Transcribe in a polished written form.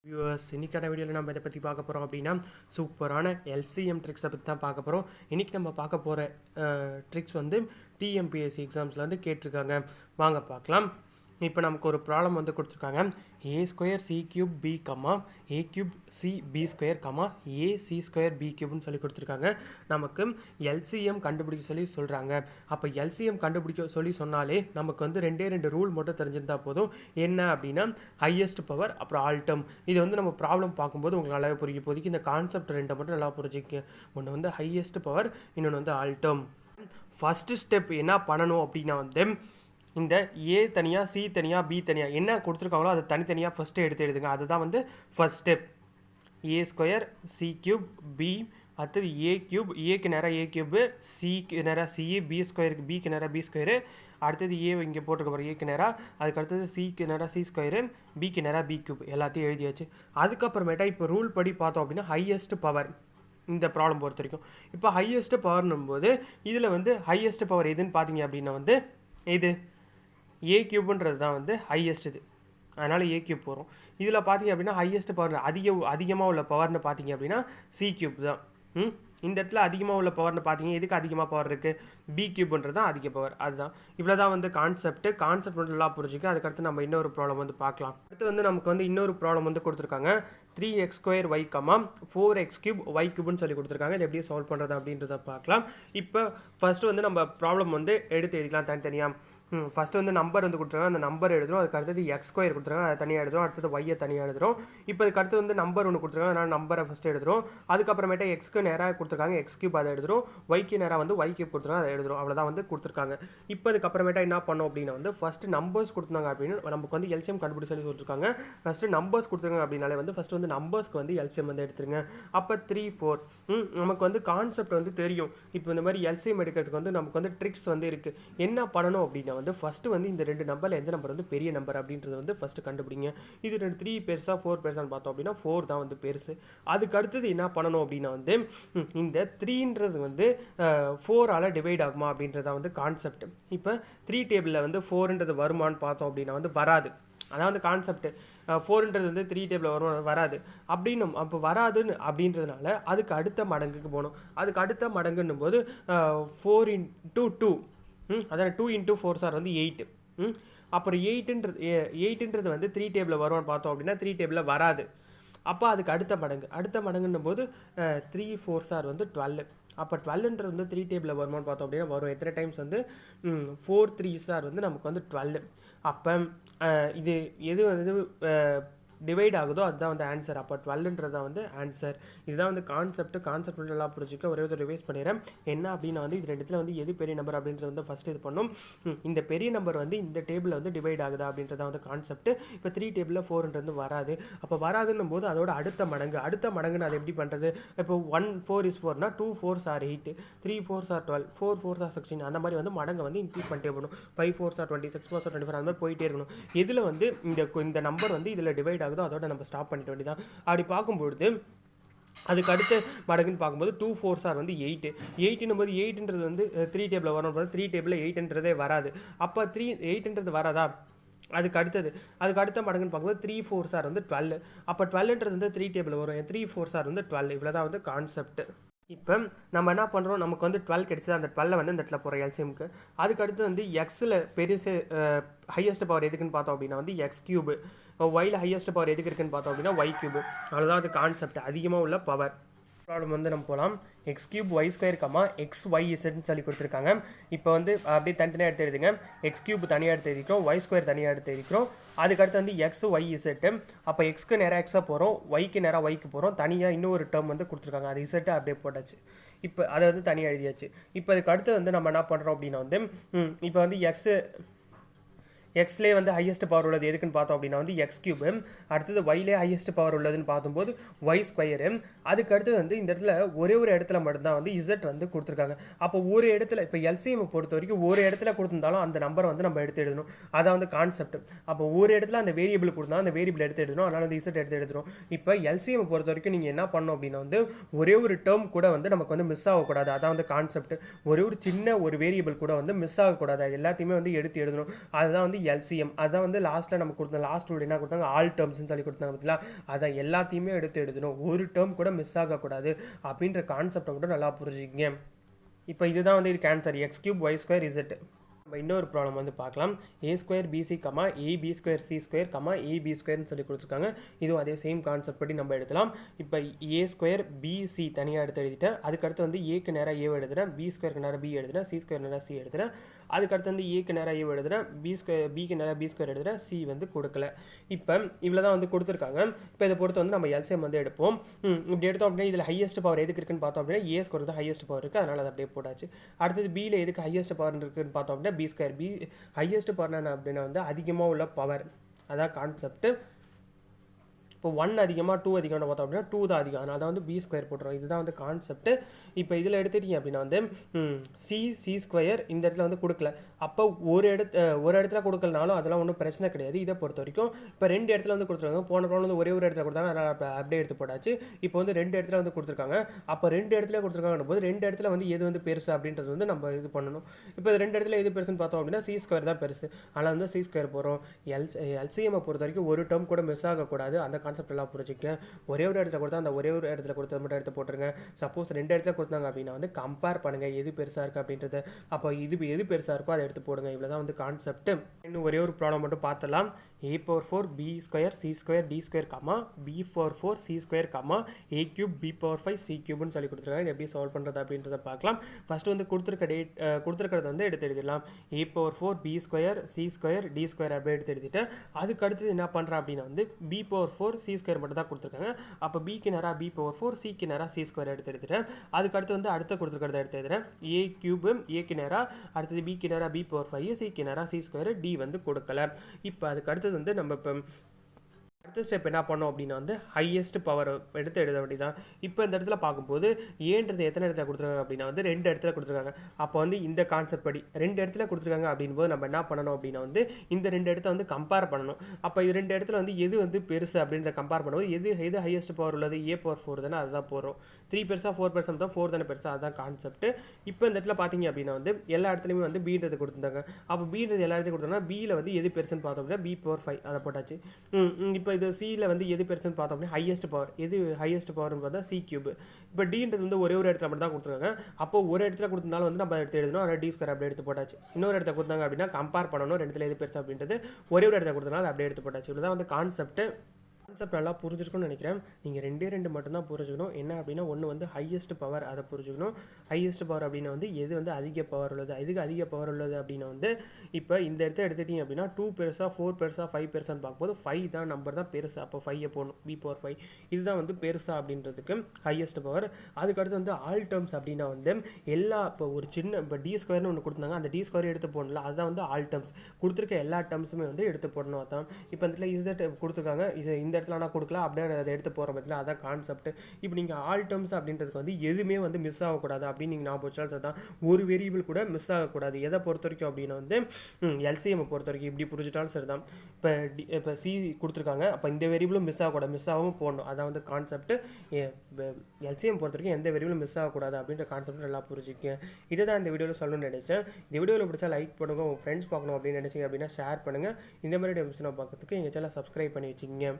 Viewers இன்னைக்கான வீடியோவில் நம்ம இதை பற்றி பார்க்க போகிறோம் அப்படின்னா சூப்பரான எல்சிஎம் ட்ரிக்ஸை பற்றி தான் பார்க்க போகிறோம். இன்றைக்கி நம்ம பார்க்க போகிற ட்ரிக்ஸ் வந்து டிஎம்பிஎஸ்சி எக்ஸாம்ஸில் வந்து கேட்டிருக்காங்க. வாங்க பார்க்கலாம். இப்போ நமக்கு ஒரு ப்ராப்ளம் வந்து கொடுத்துருக்காங்க. A square C cube B comma A cube C B square comma A C square B கியூப்னு சொல்லி கொடுத்துருக்காங்க. நமக்கு எல்சிஎம் கண்டுபிடிக்க சொல்லி சொல்கிறாங்க. அப்போ எல்சிஎம் கண்டுபிடிக்க சொல்லி சொன்னாலே நமக்கு வந்து ரெண்டு ரூல் மட்டும் தெரிஞ்சிருந்தால் போதும். என்ன அப்படின்னா ஹையஸ்ட் பவர் அப்புறம் ஆல்டம். இது வந்து நம்ம ப்ராப்ளம் பார்க்கும்போது உங்களுக்கு நல்லாவே புரியும். இப்போதைக்கு இந்த கான்செப்ட் ரெண்டை மட்டும் நல்லா புரிஞ்சுக்க. ஒன்று வந்து ஹையஸ்ட் பவர், இன்னொன்று வந்து ஆல்டம். ஃபஸ்ட்டு ஸ்டெப் என்ன பண்ணணும் அப்படின்னா வந்து இந்த ஏ தனியாக சி தனியாக பி தனியாக என்ன கொடுத்துருக்காங்களோ அதை தனித்தனியாக ஃபஸ்ட்டு எடுத்து எழுதுங்க. அதுதான் வந்து ஃபஸ்ட் ஸ்டெப். ஏ ஸ்கொயர் சி கியூப் பி, அடுத்தது ஏ கியூப், ஏக்கு நேராக ஏ கியூபு, சிக்கு நேராக சி, பி ஸ்கொயருக்கு பிக்கு நேராக பி ஸ்கொயரு, அடுத்தது ஏ இங்கே போட்டிருக்க பாரு ஏக்கு நேராக, அதுக்கு அடுத்தது சிக்கு நேராக சி ஸ்கொயரு, பிக்கு நேராக பி கியூப் எல்லாத்தையும் எழுதியாச்சு. அதுக்கப்புறமேட்டா இப்போ ரூல் படி பார்த்தோம் அப்படின்னா ஹையஸ்ட் பவர் இந்த ப்ராப்ளம் பொறுத்த வரைக்கும். இப்போ ஹையஸ்ட் பவர்னும் போது இதில் வந்து ஹையஸ்ட் பவர் எதுன்னு பார்த்தீங்க அப்படின்னா வந்து இது ஏ கியூப்ன்றது தான் வந்து ஹையஸ்ட் இது. அதனால் ஏ கியூப் போகிறோம். இதில் பார்த்தீங்க அப்படின்னா ஹையஸ்ட் பவர் அதிகமாக உள்ள பவர்னு பார்த்தீங்க அப்படின்னா சி கியூப் தான். இந்த இடத்துல அதிகமாக உள்ள பவர்னு பார்த்தீங்க, எதுக்கு அதிகமாக பவர் இருக்குது? பி கியூப்ன்றது தான் அதிக பவர். அதுதான் இவ்வளோ தான் வந்து கான்செப்ட் மட்டும் நல்லா புரிஞ்சுக்க. அதுக்கடுத்து நம்ம இன்னொரு ப்ராப்ளம் வந்து பார்க்கலாம். அடுத்து வந்து நமக்கு வந்து இன்னொரு ப்ராப்ளம் வந்து கொடுத்துருக்காங்க. 3x² y, 4x³ y³ சொல்லி கொடுத்துருக்காங்க. இது எப்படி சால்வ் பண்ணுறது அப்படின்றத பார்க்கலாம். இப்போ ஃபஸ்ட்டு வந்து நம்ம ப்ராப்ளம் வந்து எடுத்து எழுதிக்கலாம் தனித்தனியாக. ஃபஸ்ட்டு வந்து நம்பர் வந்து கொடுத்துருக்காங்க. அந்த நம்பர் எழுதுறோம். அதுக்கு அடுத்தது x² கொடுத்துருக்காங்க, அதை தனியாக எழுதுறோம். அடுத்தது y தனியாக எழுதுறோம். இப்போ அதுக்கு அடுத்து வந்து நம்பர் ஒன்று கொடுத்துருக்காங்க, அதனால் நம்பரை ஃபஸ்ட்டு எழுதுறோம். அதுக்கப்புறமேட்டா எக்ஸ்க்கு நேராக கொடுத்துருக்காங்க, x³ அதை எழுதுறோம். y நேராக வந்து y³ கொடுத்துருக்காங்க, அதை எழுதுறோம். அவ்வளோதான் வந்து கொடுத்துருக்காங்க. இப்போ அதுக்கப்புறமேட்டா என்ன பண்ணோம் அப்படின்னா வந்து ஃபஸ்ட்டு நம்பர்ஸ் கொடுத்துருந்தாங்க அப்படின்னு நமக்கு வந்து எல்சிஎம் கண்டுபிடிச்சு சொல்லி சொல்லியிருக்காங்க. ஃபஸ்ட்டு நம்பர்ஸ் கொடுத்துருக்காங்க அப்படின்னாலே வந்து ஃபஸ்ட்டு வந்து நம்பர்ஸ்க்கு வந்து எல்சிஎம் வந்து எடுத்துருங்க. அப்போ 3 4 நமக்கு வந்து கான்செப்ட் வந்து தெரியும். இப்போ இந்த மாதிரி எல்சிஎம் எடுக்கிறதுக்கு வந்து நமக்கு வந்து ட்ரிக்ஸ் வந்து இருக்குது. என்ன பண்ணணும் அப்படின்னா வந்து ஃபஸ்ட்டு வந்து இந்த ரெண்டு நம்பரில் எந்த நம்பர் வந்து பெரிய நம்பர் அப்படின்றது வந்து ஃபஸ்ட்டு கண்டுபிடிங்க. இது 3 பெருசா 4 பெருசான்னு பார்த்தோம் அப்படின்னா 4 தான் வந்து பெருசு. அதுக்கு அடுத்தது என்ன பண்ணணும் அப்படின்னா வந்து இந்த 3ன்றது வந்து 4ஆல் டிவைட் ஆகுமா அப்படின்றத வந்து கான்செப்ட். இப்போ 3 டேபிளில் வந்து 4ன்றது வருமானு பார்த்தோம் அப்படின்னா வந்து வராது. அதான் வந்து கான்செப்ட். 4ன்றது வந்து 3 டேபிளில் வராது அப்படின்னு. அப்போ வராதுன்னு அப்படின்றதுனால அதுக்கு அடுத்த மடங்குக்கு போகணும். அதுக்கு அடுத்த மடங்குன்னும் போது 4 × 2 அதான் 2 × 4 சார் வந்து 8. அப்புறம் 8ன்றது வந்து 3 டேபிளில் வருவான்னு பார்த்தோம் அப்படின்னா 3 டேபிளில் வராது. அப்போ அதுக்கு அடுத்த மடங்குன்னும் போது 3 4 சார் வந்து 12. அப்போ 12ன்றது வந்து 3 டேபிளில் வருமானு பார்த்தோம் அப்படின்னா வரும். எத்தனை டைம்ஸ் வந்து 4 3 சார் வந்து நமக்கு வந்து 12. அப்போ இது எது வந்து டிவைட் ஆகுதோ அதுதான் வந்து ஆன்சர். அப்போ 12ன்றது தான் வந்து ஆன்சர். இதுதான் வந்து கான்செப்ட் வந்து நல்லா புரிஞ்சுக்க. ஒரே ஒரு ரிவைஸ் பண்ணிடுறேன். என்ன அப்படின்னா வந்து இது ரெண்டுத்தில் வந்து எது பெரிய நம்பர் அப்படின்றது வந்து ஃபஸ்ட்டு இது பண்ணும். இந்த பெரிய நம்பர் வந்து இந்த டேபிளில் வந்து டிவைட் ஆகுதா அப்படின்றத வந்து கான்செப்ட். இப்போ 3 டேபிளில் 4ன்றது வராது. அப்போ வராதுன்னும் போது அதோட அடுத்த மடங்குன்னு அதை எப்படி பண்ணுறது? இப்போ 1 4 is 4னா 2 4s are 8, 3 4s are 12, 4 4s are 16. அந்த மாதிரி வந்து மடங்கை வந்து இன்க்ரீஸ் பண்ணிட்டே போகணும். 5 4s are 20, 6 4s are 24 அந்த மாதிரி போயிட்டே இருக்கணும். இதில் வந்து இந்த நம்பர் வந்து இதில் டிவைட் அதோட நம்ம ஸ்டாப் பண்ணிட்டு வேண்டியதான். அப்படி பார்க்கும்பொழுது அதுக்கு அடுத்த மடங்குன்னு பார்க்கும்போது 2 4s are வந்து 8. 8ன்னும் போது 8ன்றது வந்து 3 டேபிளில் வரும். 3 டேபிளில் 8ன்றதே வராது. அப்போ 8ன்றது வராதா? அதுக்கு அடுத்த மடங்குன்னு பார்க்கும்போது 3 4s are வந்து 12. அப்போ 12ன்றது வந்து 3 டேபிளில் வரும். 3 4s are வந்து 12. இவ்வளோ தான் வந்து கான்செப்ட். இப்போ நம்ம என்ன பண்ணுறோம், நமக்கு வந்து 12 கிடைச்சது. அந்த 12 வந்து இந்த இடத்துல போகிற எல்சிஎம்க்கு. அதுக்கடுத்து வந்து எக்ஸில் பெருசு ஹையஸ்ட் பவர் எதுக்குன்னு பார்த்தோம் அப்படின்னா வந்து x³ ஒயில் ஹையஸ்ட் பவர் எதுக்கு இருக்குன்னு பார்த்தோம் அப்படின்னா y³. அவ்வளோதான் அது கான்செப்ட். அதிகமாக உள்ள பவர் ப்ராப்ளம் வந்து நம்ம போகலாம். x³ y², xyzன்னு சொல்லி கொடுத்துருக்காங்க. இப்போ வந்து அப்படியே தனித்தனியாக எடுத்து எழுதுங்க. x³ தனியாக எடுத்து எழுதிக்கிறோம், y² தனியாக எடுத்து எழுதிக்கிறோம். அதுக்கடுத்து வந்து xyz. அப்போ எக்ஸ்க்கு நேராக எக்ஸாக போகிறோம், ஒய்க்கு நேராக ஒய்க்கு போகிறோம். தனியாக இன்னொரு டேர்ம் வந்து கொடுத்துருக்காங்க, அது இசட்டு அப்படியே போட்டாச்சு. இப்போ அதை வந்து தனியாக எழுதியாச்சு. இப்போ அதுக்கு அடுத்து வந்து நம்ம என்ன பண்ணுறோம் அப்படின்னா வந்து இப்போ வந்து எக்ஸ்லேயே வந்து ஹையஸ்ட் பவர் உள்ளது எதுக்குன்னு பார்த்தோம் அப்படின்னா வந்து x³. அடுத்தது ஒய்லே ஹையஸ்ட் பவர் உள்ளதுன்னு பார்க்கும்போது y². அதுக்கு அடுத்து வந்து இந்த இடத்துல ஒரே ஒரு இடத்துல மட்டும்தான் வந்து z வந்து கொடுத்துருக்காங்க. அப்போ ஒரு இடத்துல இப்போ எல்சிஎம் பொறுத்த வரைக்கும் ஒரு இடத்துல கொடுத்துருந்தாலும் அந்த நம்பரை வந்து நம்ம எடுத்து எழுதணும். அதான் வந்து கான்செப்ட். அப்போ ஒரு இடத்துல அந்த வேரியபிள் கொடுத்தா அந்த வேரியபிள் எடுத்து எழுதணும். அதனால் வந்து z எடுத்து எழுதுறோம். இப்போ எல்சிஎம் பொறுத்த வரைக்கும் நீங்கள் என்ன பண்ணணும் அப்படின்னா வந்து ஒரே ஒரு டேர்ம் கூட வந்து நமக்கு வந்து மிஸ் ஆகக்கூடாது. அதான் வந்து கான்செப்ட். ஒரே ஒரு சின்ன ஒரு வேரியபிள் கூட வந்து மிஸ் ஆகக்கூடாது. அது எல்லாத்தையுமே வந்து எடுத்து எழுதணும். அதுதான் வந்து வந்து எல்சிஎம், அதான் வந்து லாஸ்ட்டில் நம்ம கொடுத்தோம். லாஸ்ட் என்ன கொடுத்தாங்க, ஆல் டேர்ம்ஸ்னு சொல்லி கொடுத்தாங்க பார்த்தீங்களா. அதை எல்லாத்தையுமே எடுத்து எழுதணும், ஒரு டேர்ம் கூட மிஸ் ஆகக்கூடாது அப்படின்ற கான்செப்டை கூட நல்லா புரிஞ்சுக்கிங்க. இப்போ இதுதான் வந்து இதுக்கு answer, X cube Y square Z. நம்ம இன்னொரு ப்ராப்ளம் வந்து பார்க்கலாம். A square BC comma AB square C square comma AB ஸ்கொயர்னு சொல்லி கொடுத்துருக்காங்க. இதுவும் அதே சேம் கான்செப்ட் படி நம்ம எடுக்கலாம். இப்போ ஏ ஸ்கொயர் பிசி தனியாக எடுத்து எழுதிட்டேன். அதுக்கடுத்து வந்து ஏக்கு நேராக ஏ எழுதுறேன், பி ஸ்கொயருக்கு நேராக பி எழுதுறேன், சி ஸ்கொயர் நேராக சி எழுதுறேன். அதுக்கடுத்து வந்து ஏக்கு நேராக ஏ எழுதுறேன், பிக்கு நேராக பி ஸ்கொயர் எழுதுறேன், சி வந்து கொடுக்கல. இப்போ இவ்வளோ தான் வந்து கொடுத்துருக்காங்க. இப்போ இதை பொறுத்து வந்து நம்ம எல்சிஎம் வந்து எடுப்போம். இப்படி எடுத்தோம் அப்படின்னா இதில் ஹையஸ்ட் பவர் எதுக்கு இருக்குன்னு பார்த்தோம் அப்படின்னா ஏ ஸ்கொயர் தான் ஹையஸ்ட் பவர் இருக்குது, அதனால் அதை அப்படியே போட்டாச்சு. அடுத்தது பியில் எதுக்கு ஹையஸ்ட் பவர் இருக்குன்னு பார்த்தோம் அப்படின்னா P square. P highest power என்ன அப்படின்னா வந்து அதிகமாக உள்ள பவர், அதான் கான்செப்ட். இப்போ 1 அதிகமாக 2 அதிகம்னு பார்த்தோம் அப்படின்னா 2 தான் அதிகம், அதனால் தான் வந்து பி ஸ்கொயர் போட்டுரும். இதுதான் வந்து கான்செப்ட். இப்போ இதில் எடுத்துட்டீங்க அப்படின்னா வந்து சி ஸ்கொயர் இந்த இடத்துல வந்து கொடுக்கல. அப்போ ஒரு இடத்துல கொடுக்கலனாலும் அதெல்லாம் ஒன்றும் பிரச்சனை கிடையாது இதை பொறுத்த வரைக்கும். இப்போ 2 இடத்துல வந்து கொடுத்துருக்காங்க. போன ப்ராப்ளம் வந்து ஒரே ஒரு இடத்துல கொடுத்தாங்க, அதனால் அப்படியே எடுத்து போட்டாச்சு. இப்போ வந்து 2 இடத்துல வந்து கொடுத்துருக்காங்க. அப்போ 2 இடத்துல கொடுத்துருக்காங்க போது 2 இடத்துல வந்து எது வந்து பெருசு அப்படின்றது வந்து நம்ம இது பண்ணணும். இப்போ 2 இடத்துல எது பெருசுன்னு பார்த்தோம் அப்படின்னா சி ஸ்கொயர் தான் பெருசு, அதனால் வந்து சி ஸ்கொயர் போகிறோம். எல்சிஎம்மை பொறுத்த வரைக்கும் ஒரு டேர்ம் கூட மிஸ் ஆகக்கூடாது, அந்த கான்செப்ட் எல்லாம் புரிஞ்சுக்க. ஒரே ஒரு இடத்துல கொடுத்தா அந்த ஒரே ஒரு இடத்துல கொடுத்தது மட்டும் எடுத்து போட்டுருங்க. சப்போஸ் 2 இடத்துல கொடுத்தாங்க அப்படின்னா வந்து கம்பேர் பண்ணுங்கள் எது பெருசாக இருக்குது அப்படின்றது. அப்போ எது பெருசாக இருக்கோ அதை எடுத்து போடுங்க. இவ்வளோ தான் வந்து கான்செப்ட். இன்னும் ஒரே ஒரு ப்ராப்ளம் மட்டும் பார்த்துலாம். a⁴ b square c square d square comma b⁴ c square comma a cube b⁴ c கியூப்னு சொல்லி கொடுத்துருக்காங்க. இது எப்படி சால்வ் பண்ணுறது அப்படின்றத பார்க்கலாம். ஃபஸ்ட்டு வந்து கொடுத்துருக்கிறது வந்து எடுத்து எழுதிடலாம். a⁴ b square c square d square அப்படியே எடுத்து எழுதிட்டு அதுக்கு அடுத்தது என்ன பண்ணுறேன் அப்படின்னா வந்து b⁴ c ஸ்கொயர் மட்டும் தான் கொடுத்துருக்காங்க. அப்போ பிக்கு நேராக b⁴ சிக்கு நேராக c ஸ்கொயர் எடுத்து எடுத்துட்டேன். அதுக்கு அடுத்து வந்து அடுத்த கொடுத்துருக்கிறத எடுத்து எழுதுறேன். a கியூப் ஏக்கு நேராக, அடுத்தது பிக்கு நேராக b⁴ சிக்கு நேராக c ஸ்கொயர் d வந்து கொடுக்கல. இப்போ அதுக்கு அடுத்தது வந்து நம்ம இப்போ அடுத்த ஸ்டெப் என்ன பண்ணோம் அப்படின்னா வந்து ஹையஸ்ட் பவர் எடுத்து எழுத வேண்டியதான். இப்போ இந்த இடத்துல பார்க்கும்போது ஏன்றது எத்தனை இடத்துல கொடுத்துருக்காங்க அப்படின்னா வந்து 2 இடத்துல கொடுத்துருக்காங்க. அப்போ வந்து இந்த கான்செப்ட் படி 2 இடத்துல கொடுத்துருக்காங்க அப்படின்போது நம்ம என்ன பண்ணணும் அப்படின்னா வந்து இந்த 2 இடத்த வந்து கம்பேர் பண்ணணும். அப்போ இது 2 இடத்துல வந்து எது வந்து பெருசு அப்படின்றத கம்பேர் பண்ணும்போது எது ஹையஸ்ட் பவர் உள்ளது, a⁴ தானே, அதுதான் போகிறோம். 3 பெருசா 4 பெருசா தான் 4 தானே பெருசா, அதுதான் கான்செப்ட். இப்போ இந்த இடத்துல பார்த்தீங்க அப்படின்னா வந்து எல்லா இடத்துலையுமே வந்து பீன்றது கொடுத்துருந்தாங்க. அப்போ பீன்றது எல்லா இடத்தையும் கொடுத்தாங்கன்னா பியில் வந்து எது பெருசுன்னு பார்த்தோம் அப்படின்னா b⁴ அதை போட்டாச்சு. இப்போ இது சியில் வந்து எது பெருசுன்னு பார்த்தோம் அப்படின்னா ஹையஸ்ட் பவர், எது ஹையஸ்ட் பவர்னு பார்த்தா சி கியூப். இப்போ டின்றது வந்து ஒரே ஒரு இடத்துல மட்டும் தான் கொடுத்துருக்காங்க. அப்போ ஒரு இடத்துல கொடுத்திருந்தாலும் வந்து நம்ம எடுத்து எழுதணும், அதை டி ஸ்கொயர் அப்படியே எடுத்து போட்டாச்சு. இன்னொரு இடத்துல கொடுத்தாங்க அப்படின்னா கம்பேர் பண்ணணும், 2 இடத்துல எது பெருசு அப்படின்றது. ஒரே ஒரு இடத்துல கொடுத்தனால அதை அப்படியே எடுத்து போட்டாச்சு. இதுதான் வந்து கான்செப்ட் நல்லா புரிஞ்சிருக்கும்னு நினைக்கிறேன். நீங்கள் 2 மட்டும்தான் புரிஞ்சுக்கணும். என்ன அப்படின்னா ஒன்று வந்து ஹையஸ்ட் பவர், அதை புரிஞ்சுக்கணும். ஹையஸ்ட் பவர் அப்படின்னா வந்து எது வந்து அதிக பவர் உள்ளது, எதுக்கு அதிக பவர் உள்ளது அப்படின்னா வந்து இப்போ இந்த இடத்த எடுத்துட்டீங்க அப்படின்னா 2 பெருசா 4 பெருசா 5 பெருசான்னு பார்க்கும்போது 5 தான் நம்பர் தான் பெருசு. அப்போ 5 போடணும், b⁴ இதுதான் வந்து பெருசா அப்படின்றதுக்கு ஹையஸ்ட் பவர். அதுக்கடுத்து வந்து ஆல் டேர்ம்ஸ் அப்படின்னா வந்து எல்லா இப்போ ஒரு சின்ன இப்போ டி ஸ்கொயர்னு ஒன்று கொடுத்தாங்க, அந்த டி ஸ்கொயர் எடுத்து போடல, அதுதான் வந்து ஆல் டேர்ம்ஸ். கொடுத்துருக்க எல்லா டேர்ம்ஸுமே வந்து எடுத்து போடணும். அதான் இப்போ இந்த இடத்துல இசட் கொடுத்துருக்காங்க, இந்த இடத்துல நான் கொடுக்கல அப்படியே அதை எடுத்து போகிற பற்றில அதான் கான்செப்ட். இப்போ நீங்கள் ஆல் டேர்ம்ஸ் அப்படின்றதுக்கு வந்து எதுவுமே வந்து மிஸ் ஆகக்கூடாது அப்படின்னு நீங்கள் நான் வச்சாலும் தான், ஒரு வேரியபிள் கூட மிஸ் ஆகக்கூடாது. எதை பொறுத்த வரைக்கும் அப்படின்னா வந்து எல்சிஎம் பொறுத்த வரைக்கும் இப்படி புரிஞ்சிட்டாலும் சரி தான். இப்போ சி கொடுத்துருக்காங்க, அப்போ இந்த வேரியபிளும் மிஸ் ஆகக்கூடாது, மிஸ் ஆகவும் போடணும், அதான் வந்து கான்செப்ட். எல்சிஎம் பொறுத்த வரைக்கும் எந்த வேரியபிளும் மிஸ் ஆகக்கூடாது அப்படின்ற கான்செப்ட் நல்லா புரிஞ்சுக்கேன். இதை தான் இந்த வீடியோவில் சொல்லணும்னு நினைச்சேன். இந்த வீடியோவில் பிடிச்சா லைக் பண்ணுங்கள், உங்கள் ஃப்ரெண்ட்ஸ் பார்க்கணும் அப்படின்னு நினைச்சிங்க அப்படின்னா ஷேர் பண்ணுங்கள். இந்த மாதிரி டெம்ஸ் நான் பார்க்கறதுக்கு எங்கள் சேனலை சப்ஸ்கிரைப் பண்ணி வச்சுக்கோங்க.